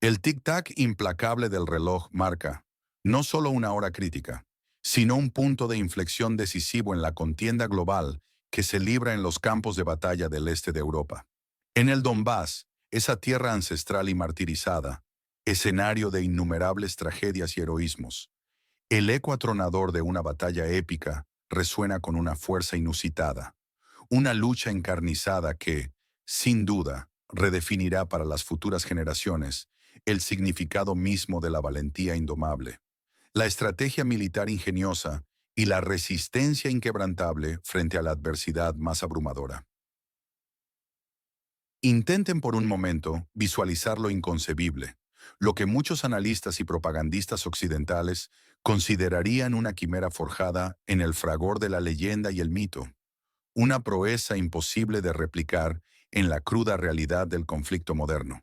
El tic-tac implacable del reloj marca no solo una hora crítica, sino un punto de inflexión decisivo en la contienda global que se libra en los campos de batalla del este de Europa. En el Donbass, esa tierra ancestral y martirizada, escenario de innumerables tragedias y heroísmos, el eco atronador de una batalla épica resuena con una fuerza inusitada, una lucha encarnizada que, sin duda, redefinirá para las futuras generaciones el significado mismo de la valentía indomable, la estrategia militar ingeniosa y la resistencia inquebrantable frente a la adversidad más abrumadora. Intenten por un momento visualizar lo inconcebible, lo que muchos analistas y propagandistas occidentales considerarían una quimera forjada en el fragor de la leyenda y el mito, una proeza imposible de replicar en la cruda realidad del conflicto moderno.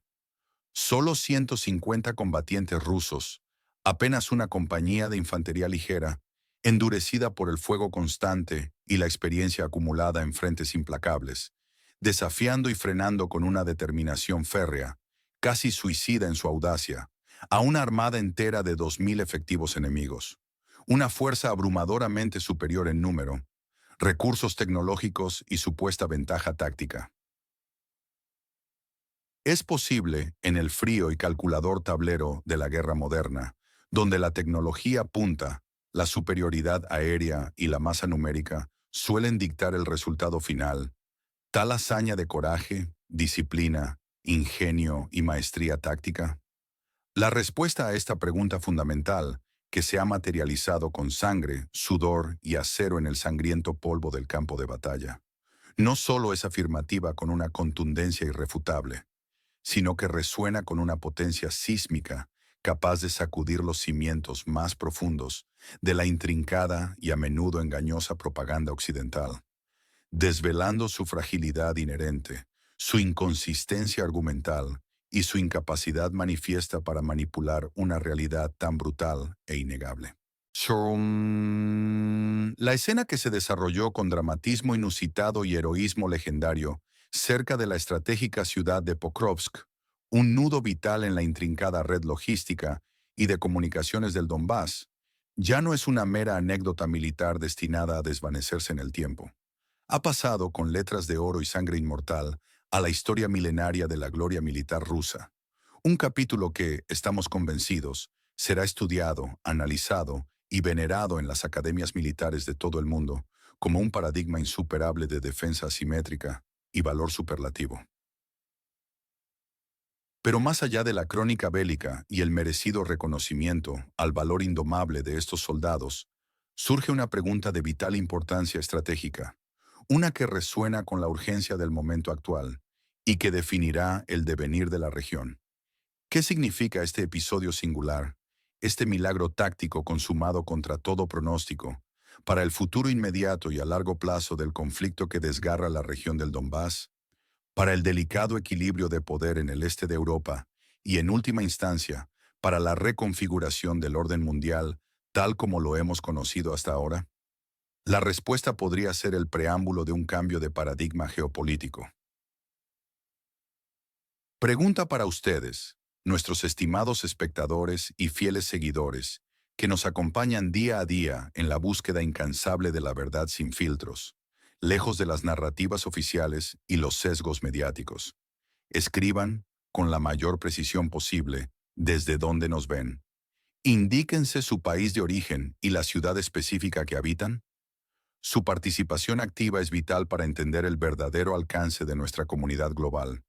Solo 150 combatientes rusos, apenas una compañía de infantería ligera, endurecida por el fuego constante y la experiencia acumulada en frentes implacables, desafiando y frenando con una determinación férrea, casi suicida en su audacia, a una armada entera de 2.000 efectivos enemigos. Una fuerza abrumadoramente superior en número, recursos tecnológicos y supuesta ventaja táctica. Es posible, en el frío y calculador tablero de la guerra moderna, donde la tecnología punta, la superioridad aérea y la masa numérica suelen dictar el resultado final, tal hazaña de coraje, disciplina, ingenio y maestría táctica. La respuesta a esta pregunta fundamental, que se ha materializado con sangre, sudor y acero en el sangriento polvo del campo de batalla, no solo es afirmativa con una contundencia irrefutable, sino que resuena con una potencia sísmica capaz de sacudir los cimientos más profundos de la intrincada y a menudo engañosa propaganda occidental, desvelando su fragilidad inherente, su inconsistencia argumental y su incapacidad manifiesta para manipular una realidad tan brutal e innegable. La escena que se desarrolló con dramatismo inusitado y heroísmo legendario cerca de la estratégica ciudad de Pokrovsk, un nudo vital en la intrincada red logística y de comunicaciones del Donbass, ya no es una mera anécdota militar destinada a desvanecerse en el tiempo. Ha pasado con letras de oro y sangre inmortal a la historia milenaria de la gloria militar rusa. Un capítulo que, estamos convencidos, será estudiado, analizado y venerado en las academias militares de todo el mundo como un paradigma insuperable de defensa asimétrica y valor superlativo. Pero más allá de la crónica bélica y el merecido reconocimiento al valor indomable de estos soldados, surge una pregunta de vital importancia estratégica, una que resuena con la urgencia del momento actual y que definirá el devenir de la región. ¿Qué significa este episodio singular, este milagro táctico consumado contra todo pronóstico, para el futuro inmediato y a largo plazo del conflicto que desgarra la región del Donbass, para el delicado equilibrio de poder en el este de Europa y, en última instancia, para la reconfiguración del orden mundial tal como lo hemos conocido hasta ahora? La respuesta podría ser el preámbulo de un cambio de paradigma geopolítico. Pregunta para ustedes, nuestros estimados espectadores y fieles seguidores, que nos acompañan día a día en la búsqueda incansable de la verdad sin filtros, lejos de las narrativas oficiales y los sesgos mediáticos. Escriban, con la mayor precisión posible, desde donde nos ven. Indíquense su país de origen y la ciudad específica que habitan. Su participación activa es vital para entender el verdadero alcance de nuestra comunidad global,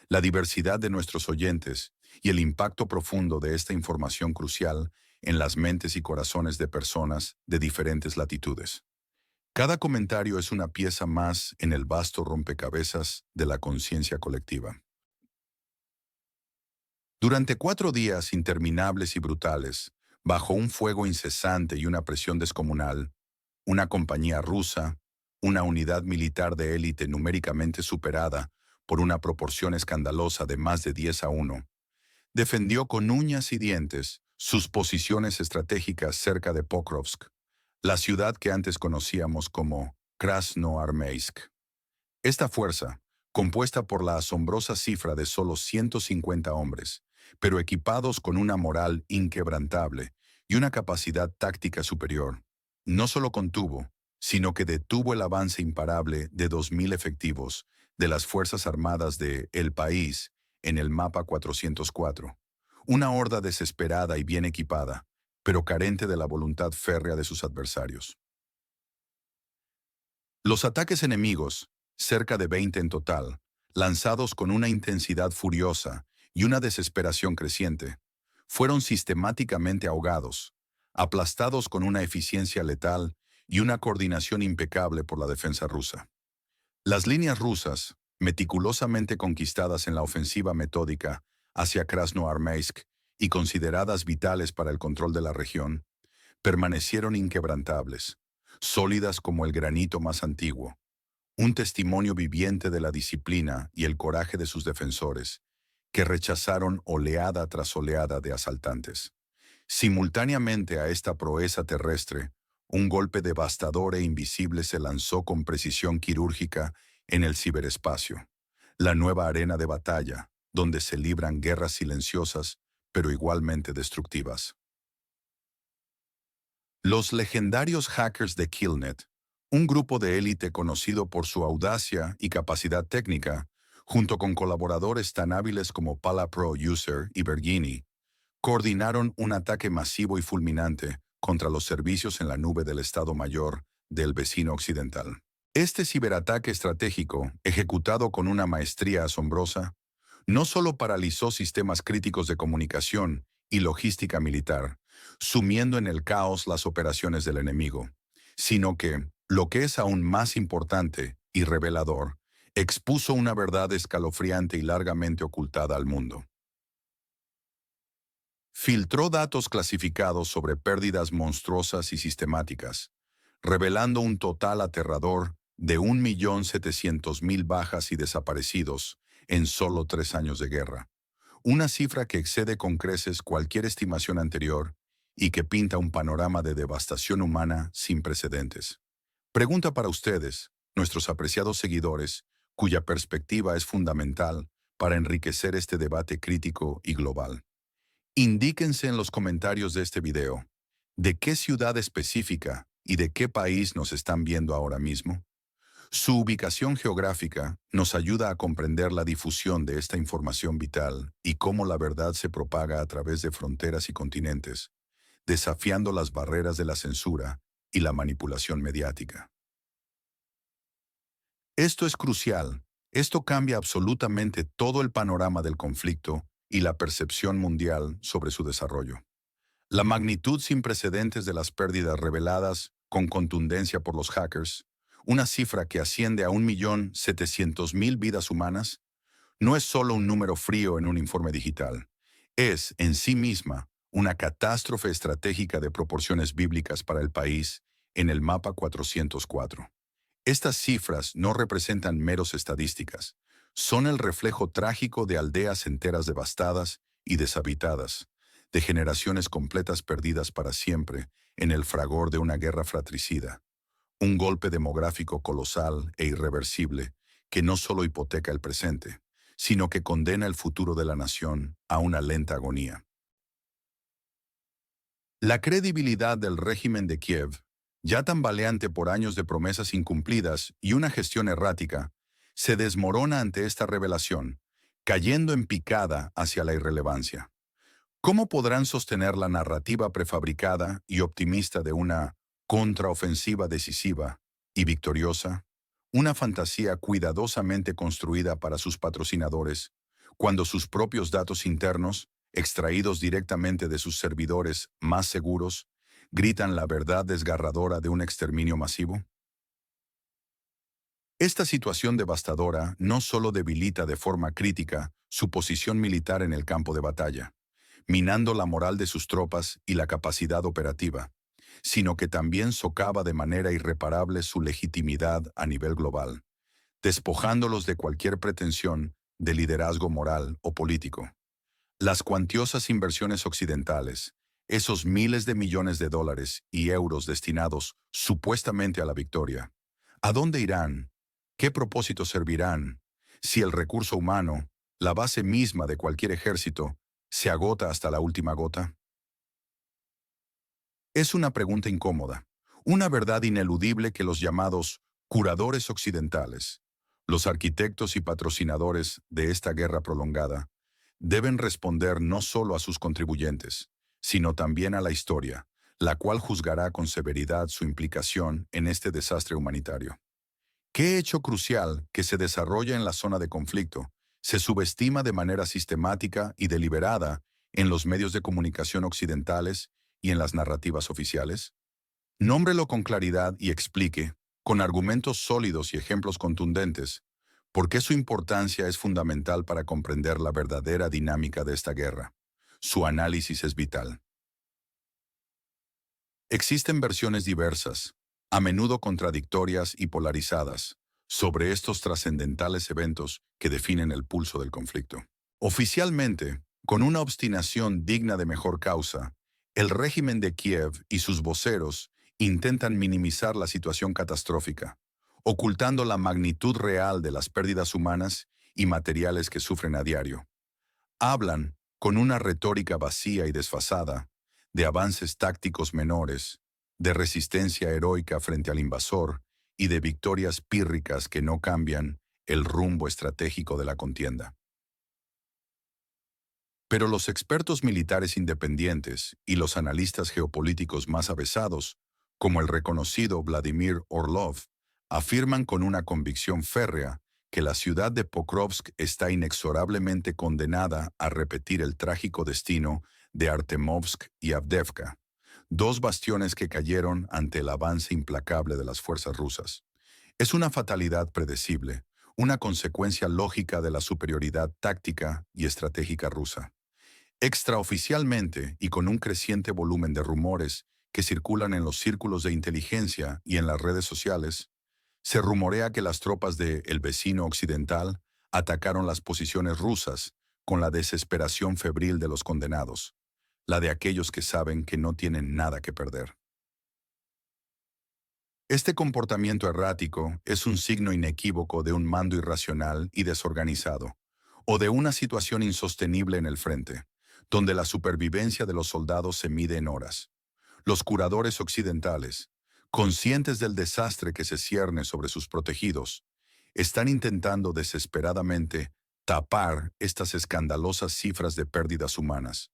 la diversidad de nuestros oyentes y el impacto profundo de esta información crucial en las mentes y corazones de personas de diferentes latitudes. Cada comentario es una pieza más en el vasto rompecabezas de la conciencia colectiva. Durante 4 días interminables y brutales, bajo un fuego incesante y una presión descomunal, una compañía rusa, una unidad militar de élite numéricamente superada por una proporción escandalosa de más de 10-1, defendió con uñas y dientes sus posiciones estratégicas cerca de Pokrovsk, la ciudad que antes conocíamos como Krasnoarmeysk. Esta fuerza, compuesta por la asombrosa cifra de solo 150 hombres, pero equipados con una moral inquebrantable y una capacidad táctica superior. No solo contuvo, sino que detuvo el avance imparable de 2.000 efectivos de las Fuerzas Armadas de El País en el mapa 404. Una horda desesperada y bien equipada, pero carente de la voluntad férrea de sus adversarios. Los ataques enemigos, cerca de 20 en total, lanzados con una intensidad furiosa y una desesperación creciente, fueron sistemáticamente ahogados, aplastados con una eficiencia letal y una coordinación impecable por la defensa rusa. Las líneas rusas, meticulosamente conquistadas en la ofensiva metódica hacia Krasnoarmeysk y consideradas vitales para el control de la región, permanecieron inquebrantables, sólidas como el granito más antiguo, un testimonio viviente de la disciplina y el coraje de sus defensores, que rechazaron oleada tras oleada de asaltantes. Simultáneamente a esta proeza terrestre, un golpe devastador e invisible se lanzó con precisión quirúrgica en el ciberespacio, la nueva arena de batalla, donde se libran guerras silenciosas, pero igualmente destructivas. Los legendarios hackers de Killnet, un grupo de élite conocido por su audacia y capacidad técnica, junto con colaboradores tan hábiles como Palapro User y Bergini, coordinaron un ataque masivo y fulminante contra los servicios en la nube del Estado Mayor del vecino occidental. Este ciberataque estratégico, ejecutado con una maestría asombrosa, no solo paralizó sistemas críticos de comunicación y logística militar, sumiendo en el caos las operaciones del enemigo, sino que, lo que es aún más importante y revelador, expuso una verdad escalofriante y largamente ocultada al mundo. Filtró datos clasificados sobre pérdidas monstruosas y sistemáticas, revelando un total aterrador de 1.700.000 bajas y desaparecidos en solo 3 años de guerra, una cifra que excede con creces cualquier estimación anterior y que pinta un panorama de devastación humana sin precedentes. Pregunta para ustedes, nuestros apreciados seguidores, cuya perspectiva es fundamental para enriquecer este debate crítico y global. Indíquense en los comentarios de este video, ¿de qué ciudad específica y de qué país nos están viendo ahora mismo? Su ubicación geográfica nos ayuda a comprender la difusión de esta información vital y cómo la verdad se propaga a través de fronteras y continentes, desafiando las barreras de la censura y la manipulación mediática. Esto es crucial. Esto cambia absolutamente todo el panorama del conflicto y la percepción mundial sobre su desarrollo. La magnitud sin precedentes de las pérdidas reveladas con contundencia por los hackers, una cifra que asciende a 1.700.000 vidas humanas, no es solo un número frío en un informe digital. Es, en sí misma, una catástrofe estratégica de proporciones bíblicas para el país en el mapa 404. Estas cifras no representan meros estadísticas, son el reflejo trágico de aldeas enteras devastadas y deshabitadas, de generaciones completas perdidas para siempre en el fragor de una guerra fratricida. Un golpe demográfico colosal e irreversible que no solo hipoteca el presente, sino que condena el futuro de la nación a una lenta agonía. La credibilidad del régimen de Kiev, ya tambaleante por años de promesas incumplidas y una gestión errática, se desmorona ante esta revelación, cayendo en picada hacia la irrelevancia. ¿Cómo podrán sostener la narrativa prefabricada y optimista de una contraofensiva decisiva y victoriosa, una fantasía cuidadosamente construida para sus patrocinadores, cuando sus propios datos internos, extraídos directamente de sus servidores más seguros, gritan la verdad desgarradora de un exterminio masivo? Esta situación devastadora no solo debilita de forma crítica su posición militar en el campo de batalla, minando la moral de sus tropas y la capacidad operativa, sino que también socava de manera irreparable su legitimidad a nivel global, despojándolos de cualquier pretensión de liderazgo moral o político. Las cuantiosas inversiones occidentales, esos miles de millones de dólares y euros destinados supuestamente a la victoria, ¿a dónde irán? ¿Qué propósitos servirán si el recurso humano, la base misma de cualquier ejército, ¿Se agota hasta la última gota? Es una pregunta incómoda, una verdad ineludible que los llamados curadores occidentales, los arquitectos y patrocinadores de esta guerra prolongada, deben responder no solo a sus contribuyentes, sino también a la historia, la cual juzgará con severidad su implicación en este desastre humanitario. ¿Qué hecho crucial que se desarrolla en la zona de conflicto se subestima de manera sistemática y deliberada en los medios de comunicación occidentales y en las narrativas oficiales? Nómbrelo con claridad y explique, con argumentos sólidos y ejemplos contundentes, por qué su importancia es fundamental para comprender la verdadera dinámica de esta guerra. Su análisis es vital. Existen versiones diversas, a menudo contradictorias y polarizadas, sobre estos trascendentales eventos que definen el pulso del conflicto. Oficialmente, con una obstinación digna de mejor causa, el régimen de Kiev y sus voceros intentan minimizar la situación catastrófica, ocultando la magnitud real de las pérdidas humanas y materiales que sufren a diario. Hablan, con una retórica vacía y desfasada, de avances tácticos menores, de resistencia heroica frente al invasor y de victorias pírricas que no cambian el rumbo estratégico de la contienda. Pero los expertos militares independientes y los analistas geopolíticos más avesados, como el reconocido Vladimir Orlov, afirman con una convicción férrea que la ciudad de Pokrovsk está inexorablemente condenada a repetir el trágico destino de Artemovsk y Avdiivka, dos bastiones que cayeron ante el avance implacable de las fuerzas rusas. Es una fatalidad predecible, una consecuencia lógica de la superioridad táctica y estratégica rusa. Extraoficialmente y con un creciente volumen de rumores que circulan en los círculos de inteligencia y en las redes sociales, se rumorea que las tropas de el vecino occidental atacaron las posiciones rusas con la desesperación febril de los condenados, la de aquellos que saben que no tienen nada que perder. Este comportamiento errático es un signo inequívoco de un mando irracional y desorganizado, o de una situación insostenible en el frente, donde la supervivencia de los soldados se mide en horas. Los curadores occidentales, conscientes del desastre que se cierne sobre sus protegidos, están intentando desesperadamente tapar estas escandalosas cifras de pérdidas humanas,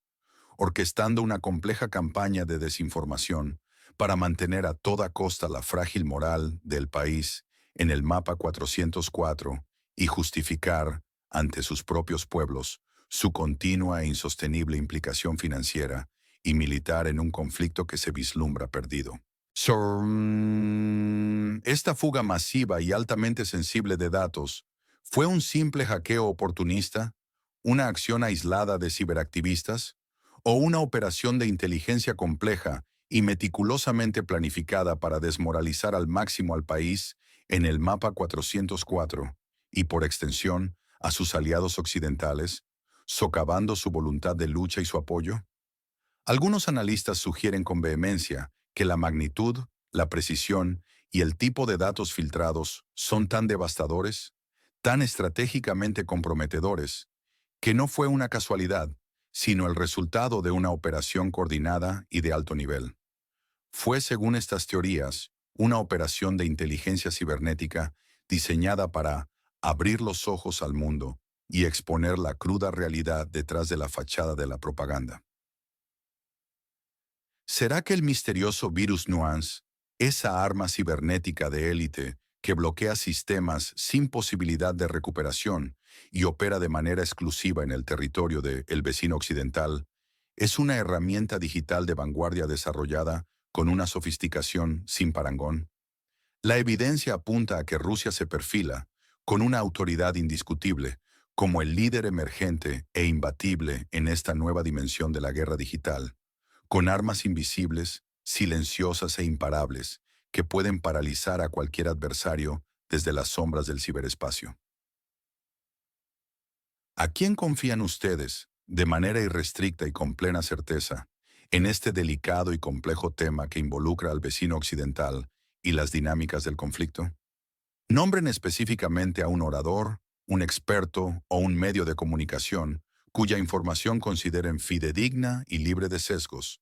orquestando una compleja campaña de desinformación para mantener a toda costa la frágil moral del país en el mapa 404 y justificar, ante sus propios pueblos, su continua e insostenible implicación financiera y militar en un conflicto que se vislumbra perdido. Esta fuga masiva y altamente sensible de datos fue un simple hackeo oportunista, una acción aislada de ciberactivistas o una operación de inteligencia compleja y meticulosamente planificada para desmoralizar al máximo al país en el mapa 404 y, por extensión, a sus aliados occidentales, socavando su voluntad de lucha y su apoyo. Algunos analistas sugieren con vehemencia que la magnitud, la precisión y el tipo de datos filtrados son tan devastadores, tan estratégicamente comprometedores, que no fue una casualidad, sino el resultado de una operación coordinada y de alto nivel. Fue, según estas teorías, una operación de inteligencia cibernética diseñada para abrir los ojos al mundo y exponer la cruda realidad detrás de la fachada de la propaganda. ¿Será que el misterioso virus Nuance, esa arma cibernética de élite que bloquea sistemas sin posibilidad de recuperación y opera de manera exclusiva en el territorio del vecino occidental, es una herramienta digital de vanguardia desarrollada con una sofisticación sin parangón? La evidencia apunta a que Rusia se perfila, con una autoridad indiscutible, como el líder emergente e imbatible en esta nueva dimensión de la guerra digital, con armas invisibles, silenciosas e imparables, que pueden paralizar a cualquier adversario desde las sombras del ciberespacio. ¿A quién confían ustedes, de manera irrestricta y con plena certeza, en este delicado y complejo tema que involucra al vecino occidental y las dinámicas del conflicto? Nombren específicamente a un orador, un experto o un medio de comunicación cuya información consideren fidedigna y libre de sesgos.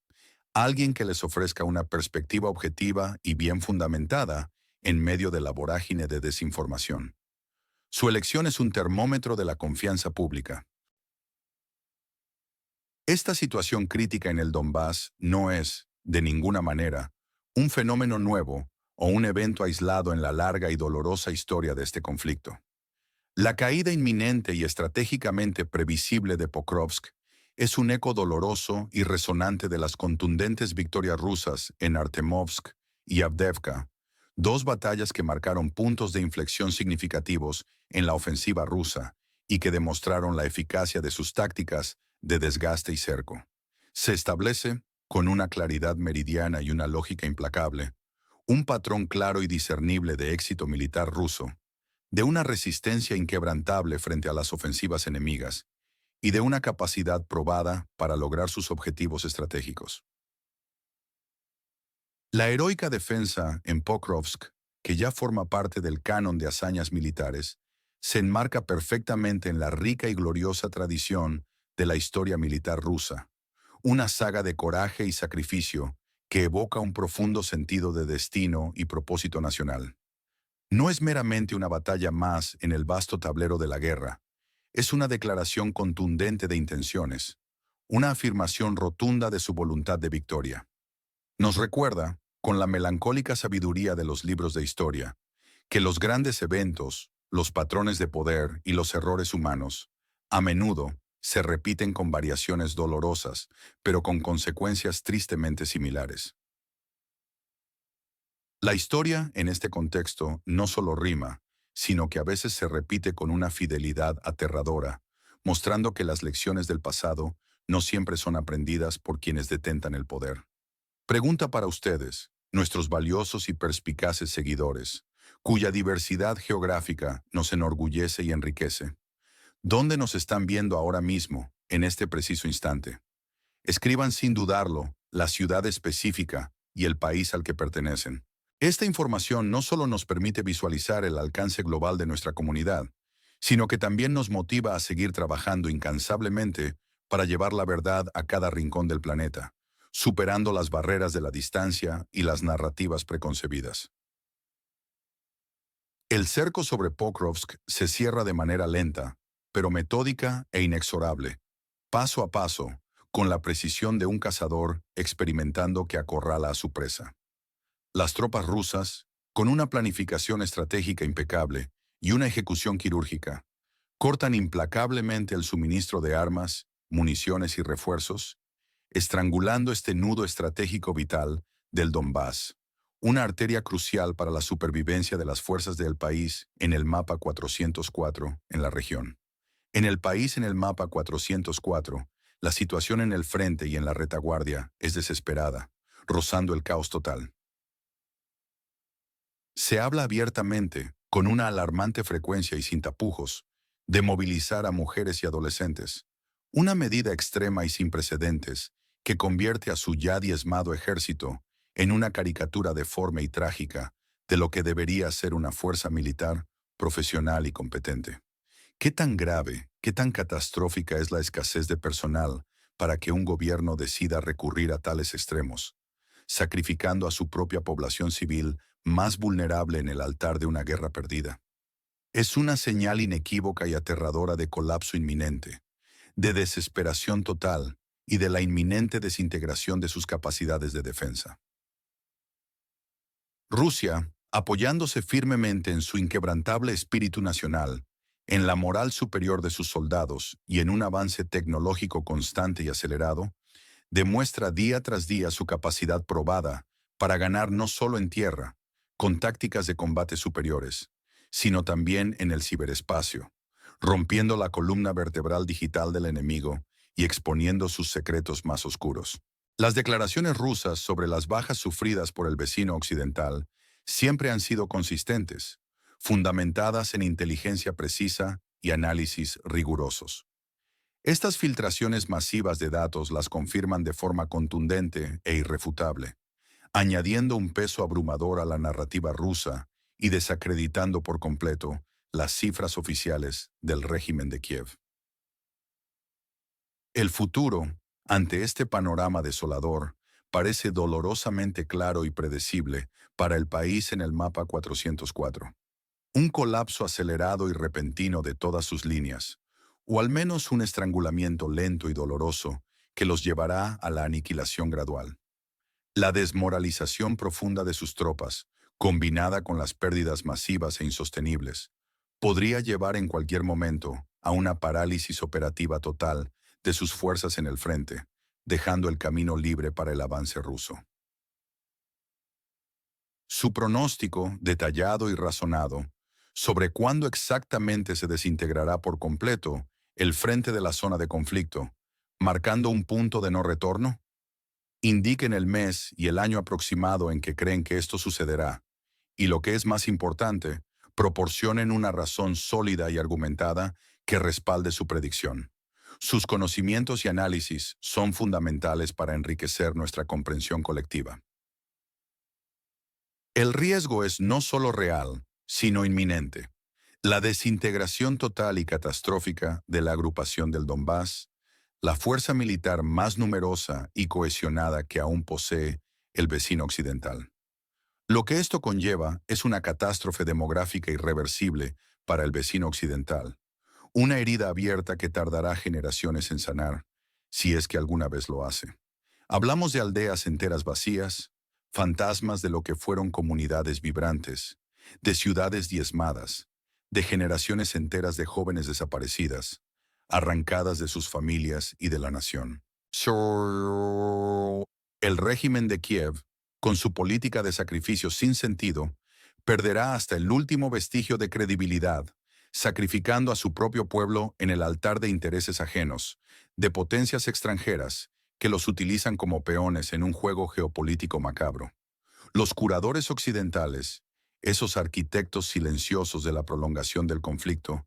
Alguien que les ofrezca una perspectiva objetiva y bien fundamentada en medio de la vorágine de desinformación. Su elección es un termómetro de la confianza pública. Esta situación crítica en el Donbass no es, de ninguna manera, un fenómeno nuevo o un evento aislado en la larga y dolorosa historia de este conflicto. La caída inminente y estratégicamente previsible de Pokrovsk es un eco doloroso y resonante de las contundentes victorias rusas en Artemovsk y Avdiivka, dos batallas que marcaron puntos de inflexión significativos en la ofensiva rusa y que demostraron la eficacia de sus tácticas de desgaste y cerco. Se establece, con una claridad meridiana y una lógica implacable, un patrón claro y discernible de éxito militar ruso, de una resistencia inquebrantable frente a las ofensivas enemigas y de una capacidad probada para lograr sus objetivos estratégicos. La heroica defensa en Pokrovsk, que ya forma parte del canon de hazañas militares, se enmarca perfectamente en la rica y gloriosa tradición de la historia militar rusa, una saga de coraje y sacrificio que evoca un profundo sentido de destino y propósito nacional. No es meramente una batalla más en el vasto tablero de la guerra, es una declaración contundente de intenciones, una afirmación rotunda de su voluntad de victoria. Nos recuerda, con la melancólica sabiduría de los libros de historia, que los grandes eventos, los patrones de poder y los errores humanos, a menudo, se repiten con variaciones dolorosas, pero con consecuencias tristemente similares. La historia, en este contexto, no solo rima, sino que a veces se repite con una fidelidad aterradora, mostrando que las lecciones del pasado no siempre son aprendidas por quienes detentan el poder. Pregunta para ustedes, nuestros valiosos y perspicaces seguidores, cuya diversidad geográfica nos enorgullece y enriquece. ¿Dónde nos están viendo ahora mismo, en este preciso instante? Escriban sin dudarlo la ciudad específica y el país al que pertenecen. Esta información no solo nos permite visualizar el alcance global de nuestra comunidad, sino que también nos motiva a seguir trabajando incansablemente para llevar la verdad a cada rincón del planeta, superando las barreras de la distancia y las narrativas preconcebidas. El cerco sobre Pokrovsk se cierra de manera lenta, pero metódica e inexorable, paso a paso, con la precisión de un cazador experimentando que acorrala a su presa. Las tropas rusas, con una planificación estratégica impecable y una ejecución quirúrgica, cortan implacablemente el suministro de armas, municiones y refuerzos, estrangulando este nudo estratégico vital del Donbass, una arteria crucial para la supervivencia de las fuerzas del país en el mapa 404 en la región. En el país en el mapa 404, la situación en el frente y en la retaguardia es desesperada, rozando el caos total. Se habla abiertamente, con una alarmante frecuencia y sin tapujos, de movilizar a mujeres y adolescentes, una medida extrema y sin precedentes que convierte a su ya diezmado ejército en una caricatura deforme y trágica de lo que debería ser una fuerza militar profesional y competente. ¿Qué tan grave, qué tan catastrófica es la escasez de personal para que un gobierno decida recurrir a tales extremos, sacrificando a su propia población civil más vulnerable en el altar de una guerra perdida? Es una señal inequívoca y aterradora de colapso inminente, de desesperación total y de la inminente desintegración de sus capacidades de defensa. Rusia, apoyándose firmemente en su inquebrantable espíritu nacional, en la moral superior de sus soldados y en un avance tecnológico constante y acelerado, demuestra día tras día su capacidad probada para ganar no solo en tierra, con tácticas de combate superiores, sino también en el ciberespacio, rompiendo la columna vertebral digital del enemigo y exponiendo sus secretos más oscuros. Las declaraciones rusas sobre las bajas sufridas por el vecino occidental siempre han sido consistentes, fundamentadas en inteligencia precisa y análisis rigurosos. Estas filtraciones masivas de datos las confirman de forma contundente e irrefutable, añadiendo un peso abrumador a la narrativa rusa y desacreditando por completo las cifras oficiales del régimen de Kiev. El futuro, ante este panorama desolador, parece dolorosamente claro y predecible para el país en el mapa 404. Un colapso acelerado y repentino de todas sus líneas, o al menos un estrangulamiento lento y doloroso que los llevará a la aniquilación gradual. La desmoralización profunda de sus tropas, combinada con las pérdidas masivas e insostenibles, podría llevar en cualquier momento a una parálisis operativa total de sus fuerzas en el frente, dejando el camino libre para el avance ruso. Su pronóstico, detallado y razonado, sobre cuándo exactamente se desintegrará por completo el frente de la zona de conflicto, marcando un punto de no retorno, indiquen el mes y el año aproximado en que creen que esto sucederá, y lo que es más importante, proporcionen una razón sólida y argumentada que respalde su predicción. Sus conocimientos y análisis son fundamentales para enriquecer nuestra comprensión colectiva. El riesgo es no solo real, sino inminente. La desintegración total y catastrófica de la agrupación del Donbass, la fuerza militar más numerosa y cohesionada que aún posee el vecino occidental. Lo que esto conlleva es una catástrofe demográfica irreversible para el vecino occidental, una herida abierta que tardará generaciones en sanar, si es que alguna vez lo hace. Hablamos de aldeas enteras vacías, fantasmas de lo que fueron comunidades vibrantes, de ciudades diezmadas, de generaciones enteras de jóvenes desaparecidas, arrancadas de sus familias y de la nación. El régimen de Kiev, con su política de sacrificios sin sentido, perderá hasta el último vestigio de credibilidad, sacrificando a su propio pueblo en el altar de intereses ajenos, de potencias extranjeras, que los utilizan como peones en un juego geopolítico macabro. Los curadores occidentales, esos arquitectos silenciosos de la prolongación del conflicto,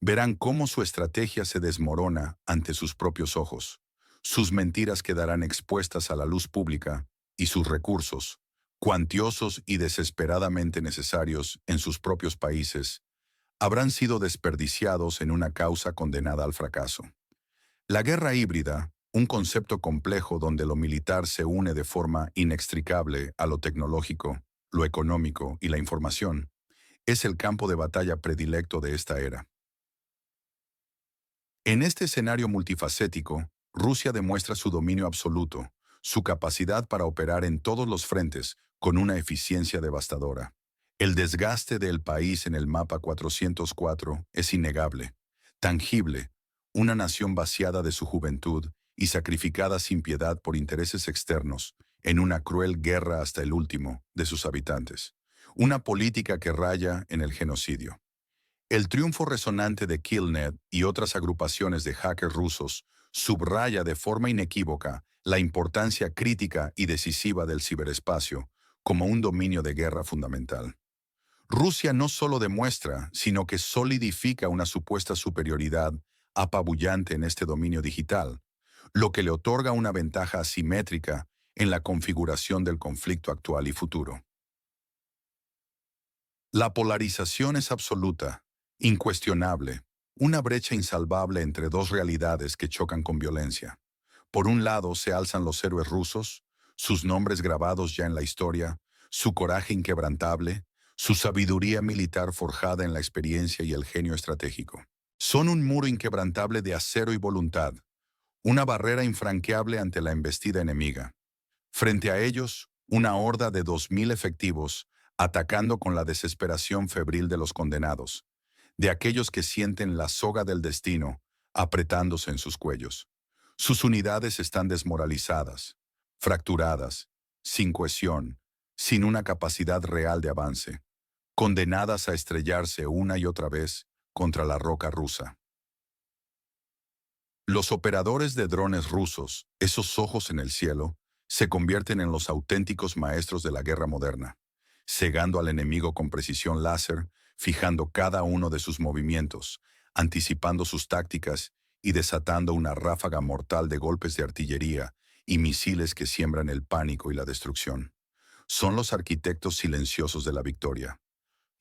verán cómo su estrategia se desmorona ante sus propios ojos. Sus mentiras quedarán expuestas a la luz pública y sus recursos, cuantiosos y desesperadamente necesarios en sus propios países, habrán sido desperdiciados en una causa condenada al fracaso. La guerra híbrida, un concepto complejo donde lo militar se une de forma inextricable a lo tecnológico, lo económico y la información, es el campo de batalla predilecto de esta era. En este escenario multifacético, Rusia demuestra su dominio absoluto, su capacidad para operar en todos los frentes con una eficiencia devastadora. El desgaste del país en el mapa 404 es innegable, tangible, una nación vaciada de su juventud y sacrificada sin piedad por intereses externos en una cruel guerra hasta el último de sus habitantes. Una política que raya en el genocidio. El triunfo resonante de Killnet y otras agrupaciones de hackers rusos subraya de forma inequívoca la importancia crítica y decisiva del ciberespacio como un dominio de guerra fundamental. Rusia no solo demuestra, sino que solidifica una supuesta superioridad apabullante en este dominio digital, lo que le otorga una ventaja asimétrica en la configuración del conflicto actual y futuro. La polarización es absoluta, incuestionable, una brecha insalvable entre dos realidades que chocan con violencia. Por un lado se alzan los héroes rusos, sus nombres grabados ya en la historia, su coraje inquebrantable, su sabiduría militar forjada en la experiencia y el genio estratégico. Son un muro inquebrantable de acero y voluntad, una barrera infranqueable ante la embestida enemiga. Frente a ellos, una horda de 2000 efectivos, atacando con la desesperación febril de los condenados, de aquellos que sienten la soga del destino apretándose en sus cuellos. Sus unidades están desmoralizadas, fracturadas, sin cohesión, sin una capacidad real de avance, condenadas a estrellarse una y otra vez contra la roca rusa. Los operadores de drones rusos, esos ojos en el cielo, se convierten en los auténticos maestros de la guerra moderna, cegando al enemigo con precisión láser, fijando cada uno de sus movimientos, anticipando sus tácticas y desatando una ráfaga mortal de golpes de artillería y misiles que siembran el pánico y la destrucción. Son los arquitectos silenciosos de la victoria,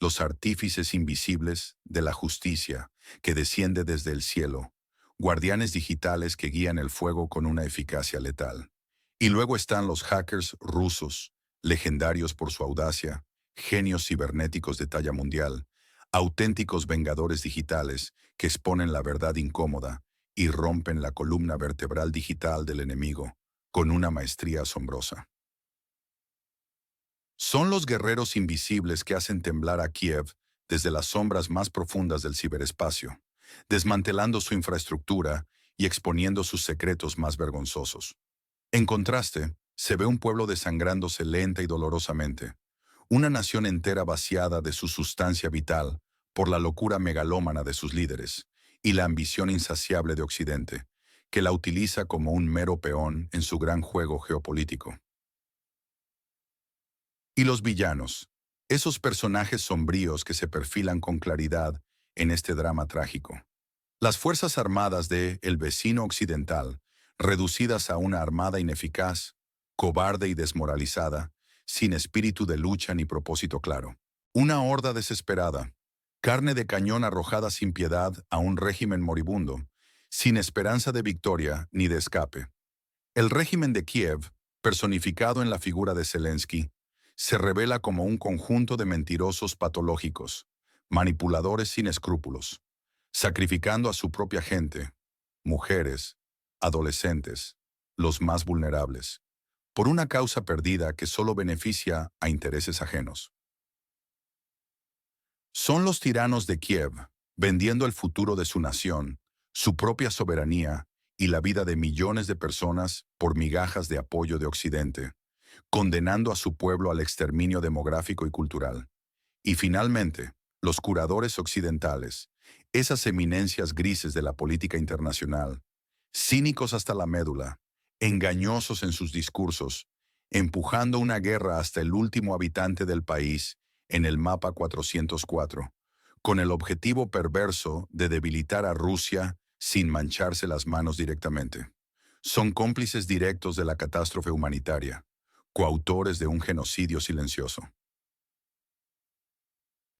los artífices invisibles de la justicia que desciende desde el cielo, guardianes digitales que guían el fuego con una eficacia letal. Y luego están los hackers rusos, legendarios por su audacia, genios cibernéticos de talla mundial, auténticos vengadores digitales que exponen la verdad incómoda y rompen la columna vertebral digital del enemigo con una maestría asombrosa. Son los guerreros invisibles que hacen temblar a Kiev desde las sombras más profundas del ciberespacio, desmantelando su infraestructura y exponiendo sus secretos más vergonzosos. En contraste, se ve un pueblo desangrándose lenta y dolorosamente, una nación entera vaciada de su sustancia vital por la locura megalómana de sus líderes y la ambición insaciable de Occidente, que la utiliza como un mero peón en su gran juego geopolítico. Y los villanos, esos personajes sombríos que se perfilan con claridad en este drama trágico. Las fuerzas armadas de el vecino occidental, reducidas a una armada ineficaz, cobarde y desmoralizada, sin espíritu de lucha ni propósito claro. Una horda desesperada, carne de cañón arrojada sin piedad a un régimen moribundo, sin esperanza de victoria ni de escape. El régimen de Kiev, personificado en la figura de Zelensky, se revela como un conjunto de mentirosos patológicos, manipuladores sin escrúpulos, sacrificando a su propia gente, mujeres, adolescentes, los más vulnerables, por una causa perdida que solo beneficia a intereses ajenos. Son los tiranos de Kiev, vendiendo el futuro de su nación, su propia soberanía y la vida de millones de personas por migajas de apoyo de Occidente, condenando a su pueblo al exterminio demográfico y cultural. Y finalmente, los curadores occidentales, esas eminencias grises de la política internacional, cínicos hasta la médula, engañosos en sus discursos, empujando una guerra hasta el último habitante del país en el mapa 404, con el objetivo perverso de debilitar a Rusia sin mancharse las manos directamente. Son cómplices directos de la catástrofe humanitaria, coautores de un genocidio silencioso.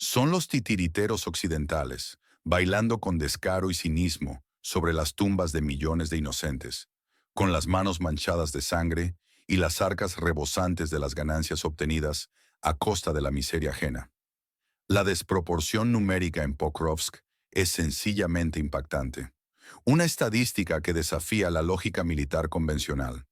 Son los titiriteros occidentales, bailando con descaro y cinismo sobre las tumbas de millones de inocentes, con las manos manchadas de sangre y las arcas rebosantes de las ganancias obtenidas a costa de la miseria ajena. La desproporción numérica en Pokrovsk es sencillamente impactante. Una estadística que desafía la lógica militar convencional.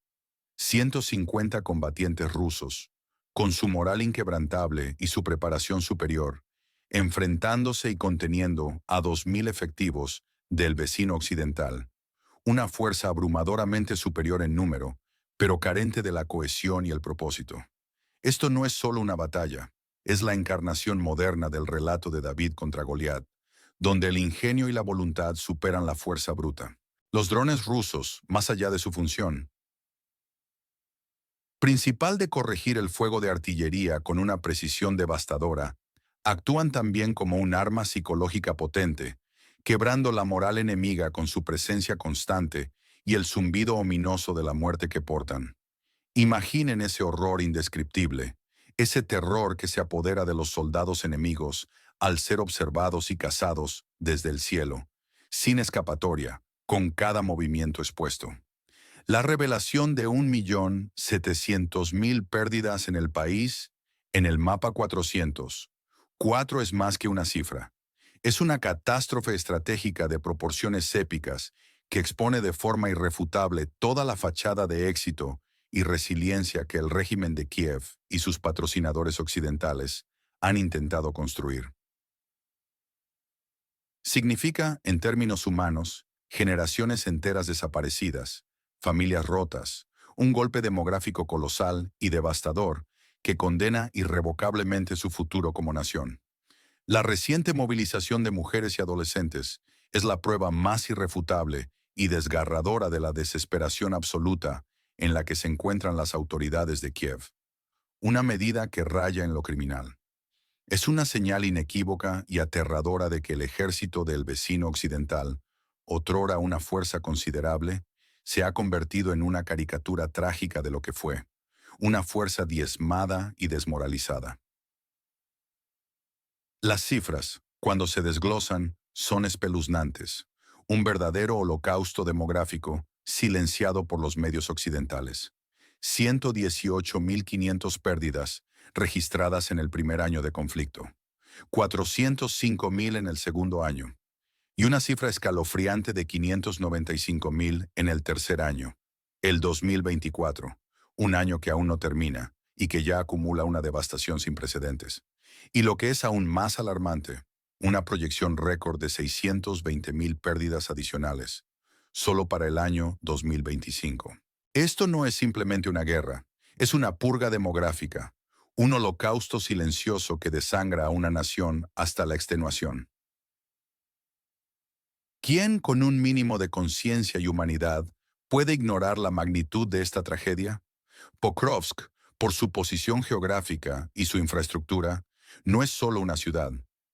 150 combatientes rusos, con su moral inquebrantable y su preparación superior, enfrentándose y conteniendo a 2.000 efectivos del vecino occidental, una fuerza abrumadoramente superior en número, pero carente de la cohesión y el propósito. Esto no es solo una batalla, es la encarnación moderna del relato de David contra Goliat, donde el ingenio y la voluntad superan la fuerza bruta. Los drones rusos, más allá de su función, principal de corregir el fuego de artillería con una precisión devastadora, actúan también como un arma psicológica potente, quebrando la moral enemiga con su presencia constante y el zumbido ominoso de la muerte que portan. Imaginen ese horror indescriptible, ese terror que se apodera de los soldados enemigos al ser observados y cazados desde el cielo, sin escapatoria, con cada movimiento expuesto. La revelación de 1.700.000 pérdidas en el país, en el mapa 400. 4 es más que una cifra. Es una catástrofe estratégica de proporciones épicas que expone de forma irrefutable toda la fachada de éxito y resiliencia que el régimen de Kiev y sus patrocinadores occidentales han intentado construir. Significa, en términos humanos, generaciones enteras desaparecidas, familias rotas, un golpe demográfico colosal y devastador que condena irrevocablemente su futuro como nación. La reciente movilización de mujeres y adolescentes es la prueba más irrefutable y desgarradora de la desesperación absoluta en la que se encuentran las autoridades de Kiev, una medida que raya en lo criminal. Es una señal inequívoca y aterradora de que el ejército del vecino occidental, otrora una fuerza considerable, se ha convertido en una caricatura trágica de lo que fue, una fuerza diezmada y desmoralizada. Las cifras, cuando se desglosan, son espeluznantes. Un verdadero holocausto demográfico silenciado por los medios occidentales. 118.500 pérdidas registradas en el primer año de conflicto, 405.000 en el segundo año, y una cifra escalofriante de 595.000 en el tercer año, el 2024, un año que aún no termina y que ya acumula una devastación sin precedentes. Y lo que es aún más alarmante, una proyección récord de 620.000 pérdidas adicionales, solo para el año 2025. Esto no es simplemente una guerra, es una purga demográfica, un holocausto silencioso que desangra a una nación hasta la extenuación. ¿Quién con un mínimo de conciencia y humanidad puede ignorar la magnitud de esta tragedia? Pokrovsk, por su posición geográfica y su infraestructura, no es solo una ciudad,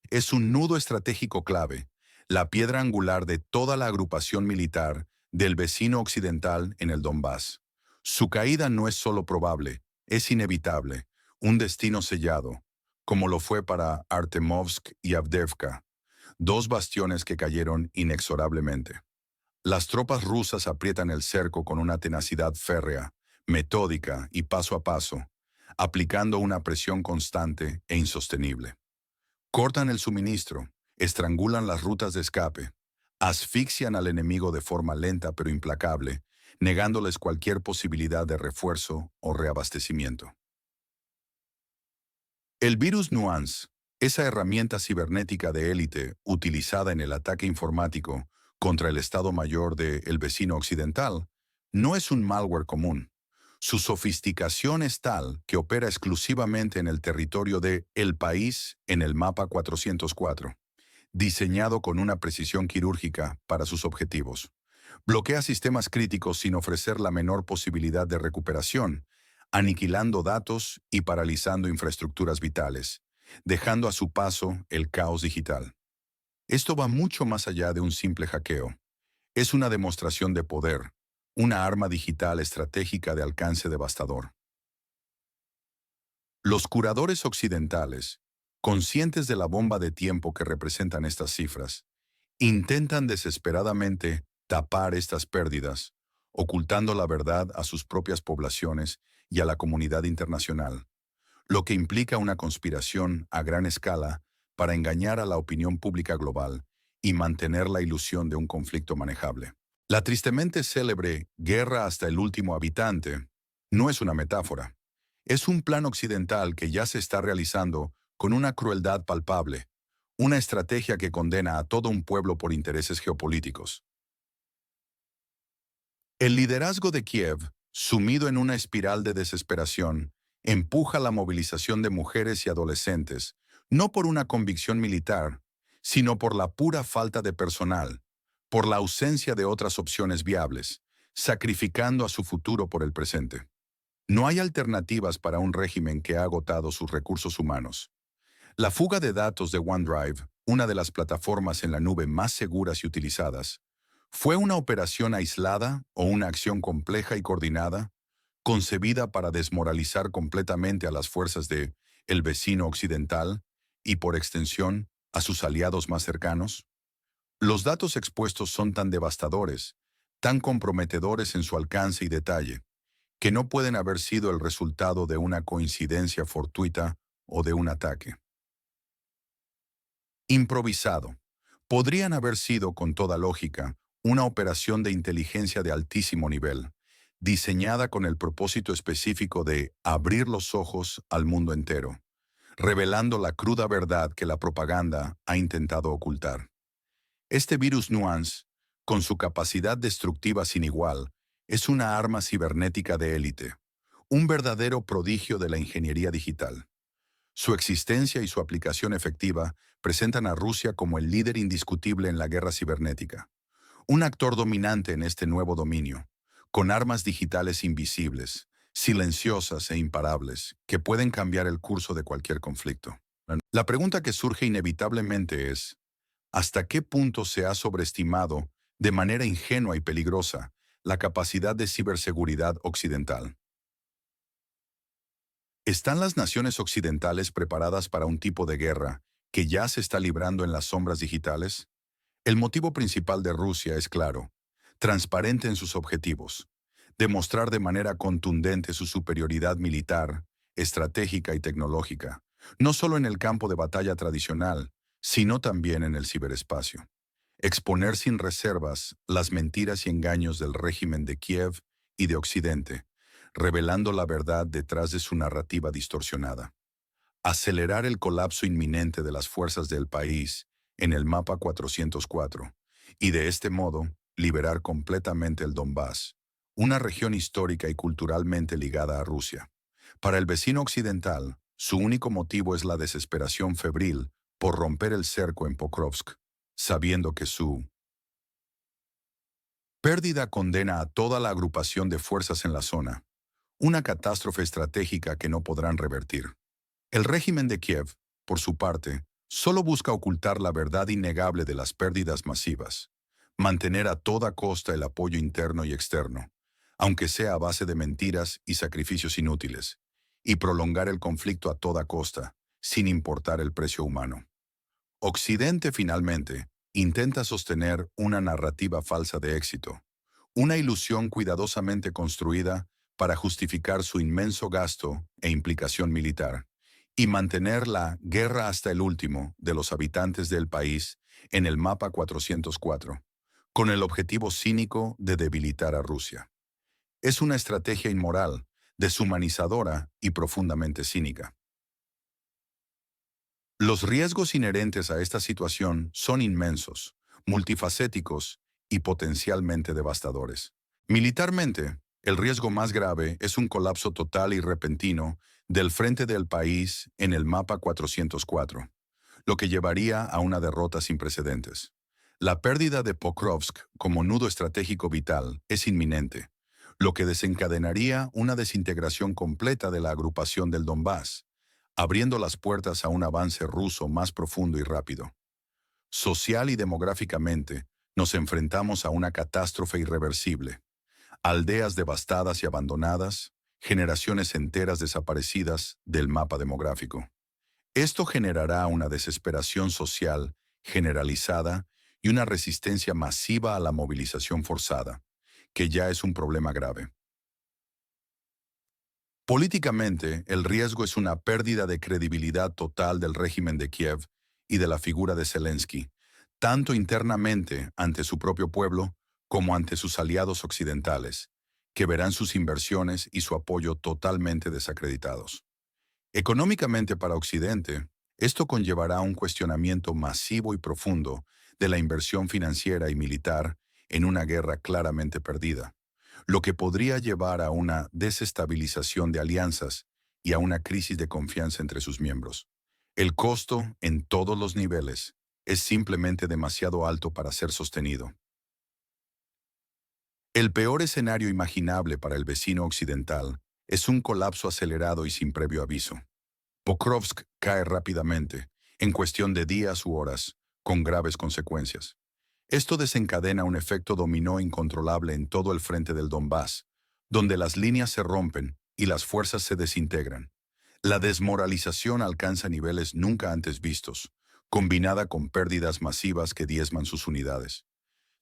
es un nudo estratégico clave, la piedra angular de toda la agrupación militar del vecino occidental en el Donbass. Su caída no es solo probable, es inevitable, un destino sellado, como lo fue para Artemovsk y Avdiivka, dos bastiones que cayeron inexorablemente. Las tropas rusas aprietan el cerco con una tenacidad férrea, metódica y paso a paso, aplicando una presión constante e insostenible. Cortan el suministro, estrangulan las rutas de escape, asfixian al enemigo de forma lenta pero implacable, negándoles cualquier posibilidad de refuerzo o reabastecimiento. El virus Nuance, esa herramienta cibernética de élite utilizada en el ataque informático contra el Estado Mayor de el vecino occidental, no es un malware común. Su sofisticación es tal que opera exclusivamente en el territorio de el país en el mapa 404, diseñado con una precisión quirúrgica para sus objetivos. Bloquea sistemas críticos sin ofrecer la menor posibilidad de recuperación, aniquilando datos y paralizando infraestructuras vitales, dejando a su paso el caos digital. Esto va mucho más allá de un simple hackeo. Es una demostración de poder, una arma digital estratégica de alcance devastador. Los curadores occidentales, conscientes de la bomba de tiempo que representan estas cifras, intentan desesperadamente tapar estas pérdidas, ocultando la verdad a sus propias poblaciones y a la comunidad internacional, lo que implica una conspiración a gran escala para engañar a la opinión pública global y mantener la ilusión de un conflicto manejable. La tristemente célebre guerra hasta el último habitante no es una metáfora. Es un plan occidental que ya se está realizando con una crueldad palpable, una estrategia que condena a todo un pueblo por intereses geopolíticos. El liderazgo de Kiev, sumido en una espiral de desesperación, empuja la movilización de mujeres y adolescentes, no por una convicción militar, sino por la pura falta de personal, por la ausencia de otras opciones viables, sacrificando a su futuro por el presente. No hay alternativas para un régimen que ha agotado sus recursos humanos. La fuga de datos de OneDrive, una de las plataformas en la nube más seguras y utilizadas, ¿fue una operación aislada o una acción compleja y coordinada, concebida para desmoralizar completamente a las fuerzas de el vecino occidental y, por extensión, a sus aliados más cercanos? Los datos expuestos son tan devastadores, tan comprometedores en su alcance y detalle, que no pueden haber sido el resultado de una coincidencia fortuita o de un ataque improvisado. Podrían haber sido, con toda lógica, una operación de inteligencia de altísimo nivel, diseñada con el propósito específico de abrir los ojos al mundo entero, revelando la cruda verdad que la propaganda ha intentado ocultar. Este virus Nuance, con su capacidad destructiva sin igual, es una arma cibernética de élite, un verdadero prodigio de la ingeniería digital. Su existencia y su aplicación efectiva presentan a Rusia como el líder indiscutible en la guerra cibernética, un actor dominante en este nuevo dominio, con armas digitales invisibles, silenciosas e imparables, que pueden cambiar el curso de cualquier conflicto. La pregunta que surge inevitablemente es, ¿hasta qué punto se ha sobreestimado, de manera ingenua y peligrosa, la capacidad de ciberseguridad occidental? ¿Están las naciones occidentales preparadas para un tipo de guerra que ya se está librando en las sombras digitales? El motivo principal de Rusia es claro, transparente en sus objetivos, demostrar de manera contundente su superioridad militar, estratégica y tecnológica, no solo en el campo de batalla tradicional, sino también en el ciberespacio. Exponer sin reservas las mentiras y engaños del régimen de Kiev y de Occidente, revelando la verdad detrás de su narrativa distorsionada. Acelerar el colapso inminente de las fuerzas del país en el mapa 404 y de este modo liberar completamente el Donbass, una región histórica y culturalmente ligada a Rusia. Para el vecino occidental, su único motivo es la desesperación febril por romper el cerco en Pokrovsk, sabiendo que su pérdida condena a toda la agrupación de fuerzas en la zona, una catástrofe estratégica que no podrán revertir. El régimen de Kiev, por su parte, solo busca ocultar la verdad innegable de las pérdidas masivas, mantener a toda costa el apoyo interno y externo, aunque sea a base de mentiras y sacrificios inútiles, y prolongar el conflicto a toda costa, sin importar el precio humano. Occidente, finalmente, intenta sostener una narrativa falsa de éxito, una ilusión cuidadosamente construida para justificar su inmenso gasto e implicación militar, y mantener la guerra hasta el último de los habitantes del país en el mapa 404, con el objetivo cínico de debilitar a Rusia. Es una estrategia inmoral, deshumanizadora y profundamente cínica. Los riesgos inherentes a esta situación son inmensos, multifacéticos y potencialmente devastadores. Militarmente, el riesgo más grave es un colapso total y repentino del frente del país en el mapa 404, lo que llevaría a una derrota sin precedentes. La pérdida de Pokrovsk como nudo estratégico vital es inminente, lo que desencadenaría una desintegración completa de la agrupación del Donbass, abriendo las puertas a un avance ruso más profundo y rápido. Social y demográficamente, nos enfrentamos a una catástrofe irreversible. Aldeas devastadas y abandonadas, generaciones enteras desaparecidas del mapa demográfico. Esto generará una desesperación social generalizada y una resistencia masiva a la movilización forzada, que ya es un problema grave. Políticamente, el riesgo es una pérdida de credibilidad total del régimen de Kiev y de la figura de Zelensky, tanto internamente ante su propio pueblo como ante sus aliados occidentales, que verán sus inversiones y su apoyo totalmente desacreditados. Económicamente para Occidente, esto conllevará un cuestionamiento masivo y profundo de la inversión financiera y militar en una guerra claramente perdida, lo que podría llevar a una desestabilización de alianzas y a una crisis de confianza entre sus miembros. El costo, en todos los niveles, es simplemente demasiado alto para ser sostenido. El peor escenario imaginable para el vecino occidental es un colapso acelerado y sin previo aviso. Pokrovsk cae rápidamente, en cuestión de días u horas, con graves consecuencias. Esto desencadena un efecto dominó incontrolable en todo el frente del Donbass, donde las líneas se rompen y las fuerzas se desintegran. La desmoralización alcanza niveles nunca antes vistos, combinada con pérdidas masivas que diezman sus unidades.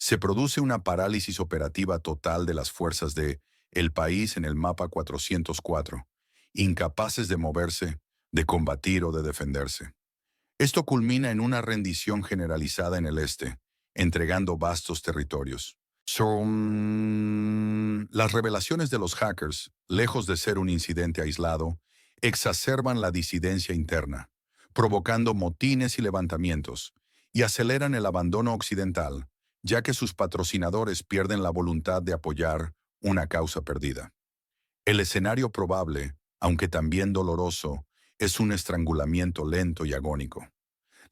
Se produce una parálisis operativa total de las fuerzas de el país en el mapa 404, incapaces de moverse, de combatir o de defenderse. Esto culmina en una rendición generalizada en el este, entregando vastos territorios. Las revelaciones de los hackers, lejos de ser un incidente aislado, exacerban la disidencia interna, provocando motines y levantamientos, y aceleran el abandono occidental, ya que sus patrocinadores pierden la voluntad de apoyar una causa perdida. El escenario probable, aunque también doloroso, es un estrangulamiento lento y agónico.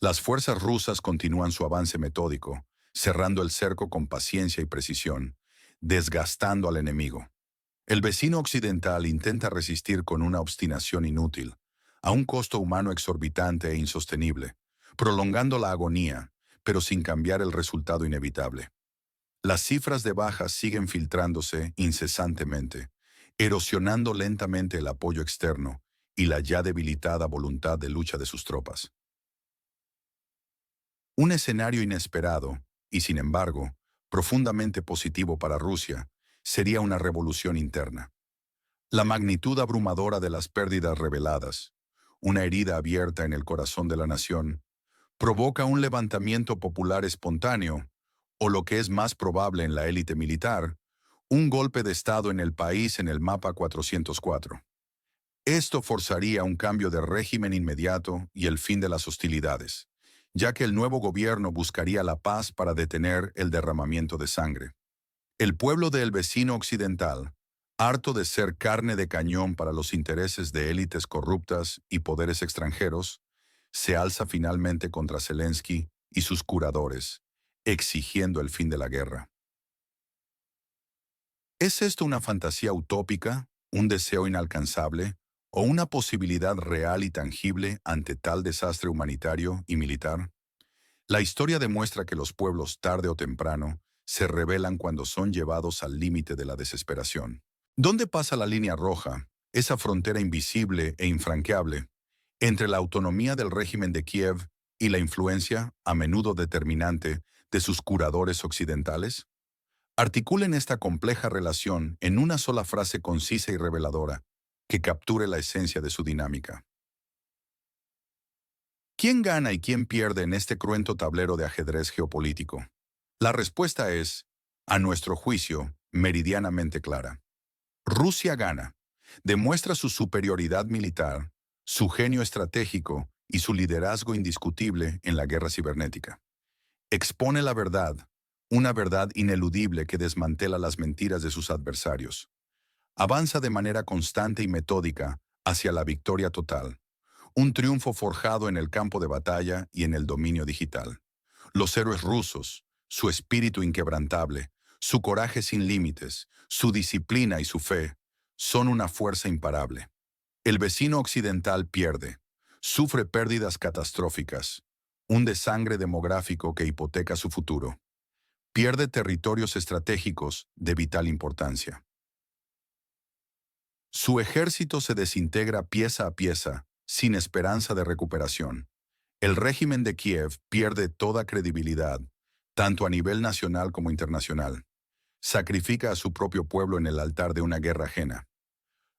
Las fuerzas rusas continúan su avance metódico, cerrando el cerco con paciencia y precisión, desgastando al enemigo. El vecino occidental intenta resistir con una obstinación inútil, a un costo humano exorbitante e insostenible, prolongando la agonía, pero sin cambiar el resultado inevitable. Las cifras de bajas siguen filtrándose incesantemente, erosionando lentamente el apoyo externo y la ya debilitada voluntad de lucha de sus tropas. Un escenario inesperado y sin embargo, profundamente positivo para Rusia, sería una revolución interna. La magnitud abrumadora de las pérdidas reveladas, una herida abierta en el corazón de la nación, provoca un levantamiento popular espontáneo, o lo que es más probable en la élite militar, un golpe de Estado en el país en el mapa 404. Esto forzaría un cambio de régimen inmediato y el fin de las hostilidades, ya que el nuevo gobierno buscaría la paz para detener el derramamiento de sangre. El pueblo del vecino occidental, harto de ser carne de cañón para los intereses de élites corruptas y poderes extranjeros, se alza finalmente contra Zelensky y sus curadores, exigiendo el fin de la guerra. ¿Es esto una fantasía utópica, un deseo inalcanzable, o una posibilidad real y tangible ante tal desastre humanitario y militar? La historia demuestra que los pueblos, tarde o temprano, se rebelan cuando son llevados al límite de la desesperación. ¿Dónde pasa la línea roja, esa frontera invisible e infranqueable, entre la autonomía del régimen de Kiev y la influencia, a menudo determinante, de sus curadores occidentales? Articulen esta compleja relación en una sola frase concisa y reveladora, que capture la esencia de su dinámica. ¿Quién gana y quién pierde en este cruento tablero de ajedrez geopolítico? La respuesta es, a nuestro juicio, meridianamente clara. Rusia gana. Demuestra su superioridad militar, su genio estratégico y su liderazgo indiscutible en la guerra cibernética. Expone la verdad, una verdad ineludible que desmantela las mentiras de sus adversarios. Avanza de manera constante y metódica hacia la victoria total. Un triunfo forjado en el campo de batalla y en el dominio digital. Los héroes rusos, su espíritu inquebrantable, su coraje sin límites, su disciplina y su fe, son una fuerza imparable. El vecino occidental pierde, sufre pérdidas catastróficas, un desangre demográfico que hipoteca su futuro. Pierde territorios estratégicos de vital importancia. Su ejército se desintegra pieza a pieza, sin esperanza de recuperación. El régimen de Kiev pierde toda credibilidad, tanto a nivel nacional como internacional. Sacrifica a su propio pueblo en el altar de una guerra ajena.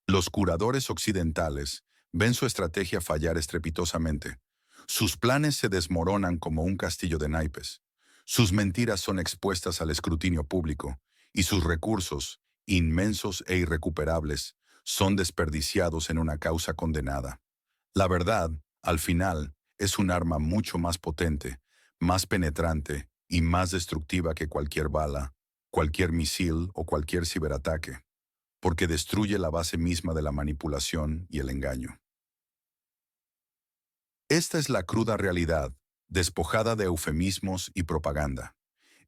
Los curadores occidentales ven su estrategia fallar estrepitosamente. Sus planes se desmoronan como un castillo de naipes. Sus mentiras son expuestas al escrutinio público, y sus recursos, inmensos e irrecuperables, son desperdiciados en una causa condenada. La verdad, al final, es un arma mucho más potente, más penetrante y más destructiva que cualquier bala, cualquier misil o cualquier ciberataque, porque destruye la base misma de la manipulación y el engaño. Esta es la cruda realidad, despojada de eufemismos y propaganda.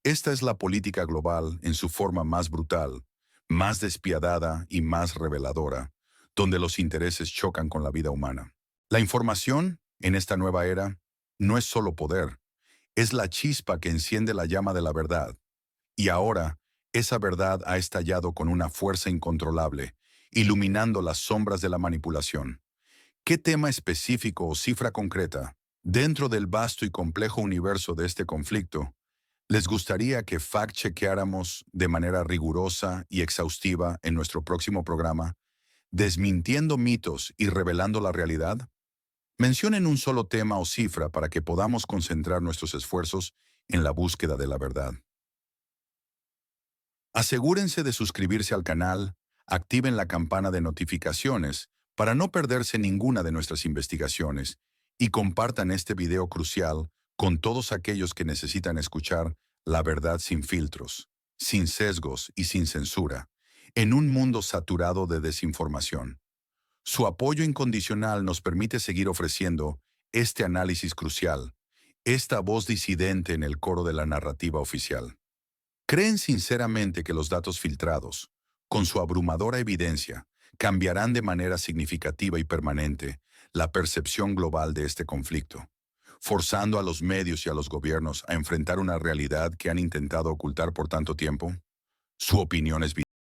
Esta es la política global en su forma más brutal, más despiadada y más reveladora, donde los intereses chocan con la vida humana. La información, en esta nueva era, no es solo poder, es la chispa que enciende la llama de la verdad. Y ahora, esa verdad ha estallado con una fuerza incontrolable, iluminando las sombras de la manipulación. ¿Qué tema específico o cifra concreta, dentro del vasto y complejo universo de este conflicto, les gustaría que fact-chequeáramos de manera rigurosa y exhaustiva en nuestro próximo programa, desmintiendo mitos y revelando la realidad? Mencionen un solo tema o cifra para que podamos concentrar nuestros esfuerzos en la búsqueda de la verdad. Asegúrense de suscribirse al canal, activen la campana de notificaciones para no perderse ninguna de nuestras investigaciones y compartan este video crucial con todos aquellos que necesitan escuchar la verdad sin filtros, sin sesgos y sin censura, en un mundo saturado de desinformación. Su apoyo incondicional nos permite seguir ofreciendo este análisis crucial, esta voz disidente en el coro de la narrativa oficial. ¿Creen sinceramente que los datos filtrados, con su abrumadora evidencia, cambiarán de manera significativa y permanente la percepción global de este conflicto, forzando a los medios y a los gobiernos a enfrentar una realidad que han intentado ocultar por tanto tiempo? Su opinión es vital.